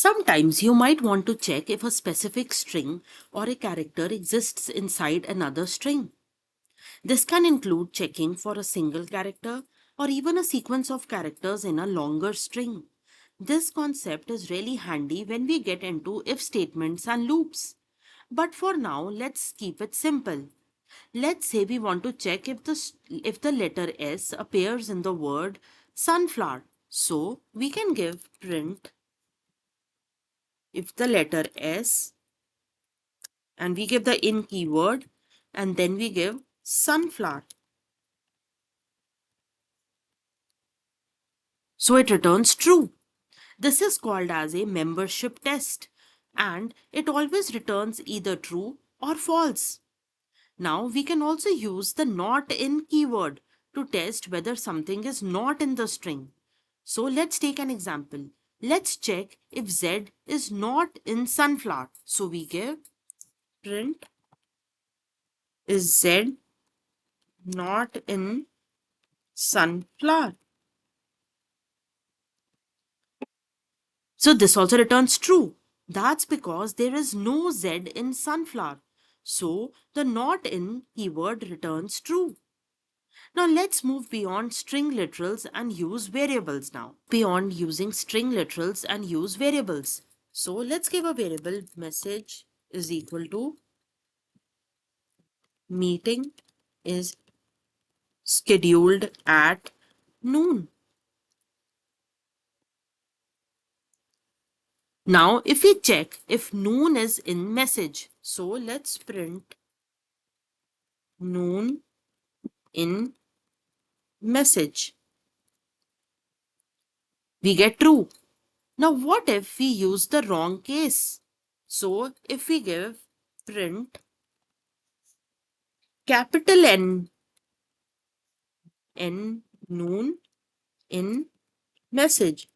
Sometimes you might want to check if a specific string or a character exists inside another string. This can include checking for a single character or even a sequence of characters in a longer string. This concept is really handy when we get into if statements and loops. But for now, let's keep it simple. Let's say we want to check if the letter S appears in the word sunflower. So we can give print if the letter S, and we give the in keyword, and then we give sunflower. So it returns true. This is called as a membership test, and it always returns either true or false. Now we can also use the not in keyword to test whether something is not in the string. So let's take an example. Let's check if Z is not in sunflower. So we give print is Z not in sunflower. So this also returns true. That's because there is no Z in sunflower. So the not in keyword returns true. Now let's move beyond string literals and use variables now. Beyond using string literals and use variables. So let's give a variable message is equal to meeting is scheduled at noon. Now if we check if noon is in message, so let's print noon in message. We get true. Now what if we use the wrong case? So if we give print capital N noon in message.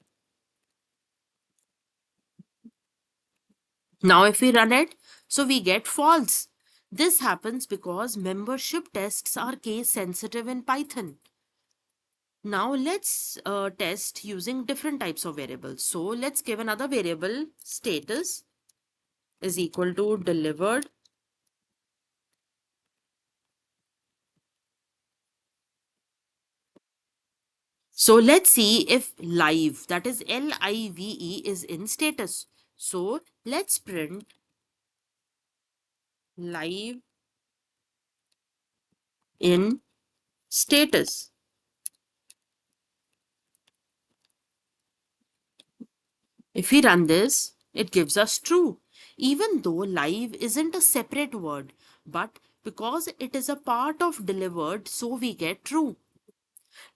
Now if we run it, so we get false. This happens because membership tests are case sensitive in Python. Now let's test using different types of variables. So let's give another variable status is equal to delivered. So let's see if live, that is live, is in status. So let's print live in status. If we run this, it gives us true, even though live isn't a separate word, but because it is a part of delivered, so we get true.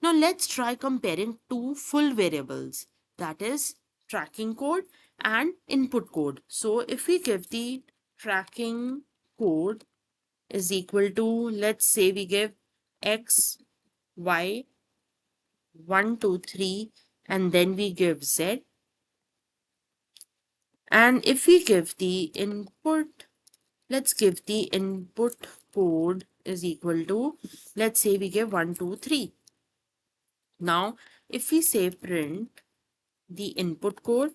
Now let's try comparing two full variables, that is tracking code and input code. So if we give the tracking code is equal to, let's say we give x, y, 1, 2, 3, and then we give z. And if we give the input, let's give the input code is equal to, let's say we give 1, 2, 3. Now, if we say print the input code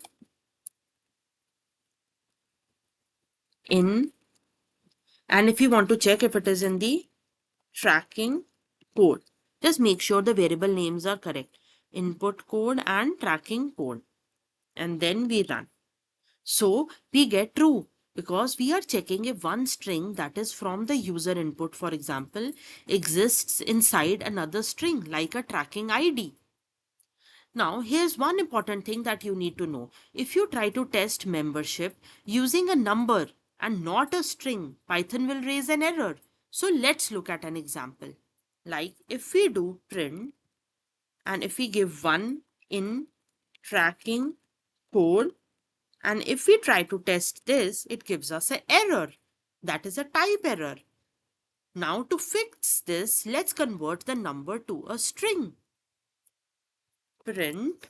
in, and if you want to check if it is in the tracking code, just make sure the variable names are correct. Input code and tracking code. And then we run. So we get true because we are checking if one string that is from the user input, for example, exists inside another string like a tracking ID. Now, here's one important thing that you need to know. If you try to test membership using a number and not a string, Python will raise an error. So let's look at an example. Like if we do print and if we give 1 in tracking code, and if we try to test this, it gives us an error. That is a type error. Now to fix this, let's convert the number to a string. Print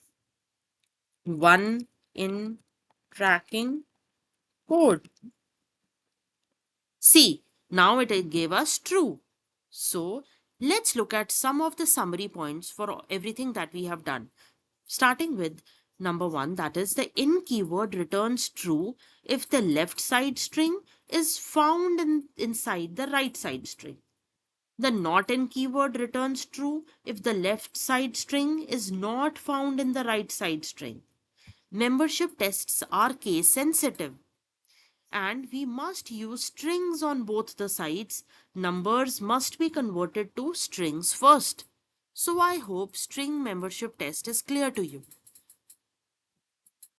1 in tracking code. See, now it gave us true. So let's look at some of the summary points for everything that we have done. Starting with Number one, that is the in keyword returns true if the left side string is found inside the right side string. The not in keyword returns true if the left side string is not found in the right side string. Membership tests are case sensitive and we must use strings on both the sides. Numbers must be converted to strings first. So I hope string membership test is clear to you.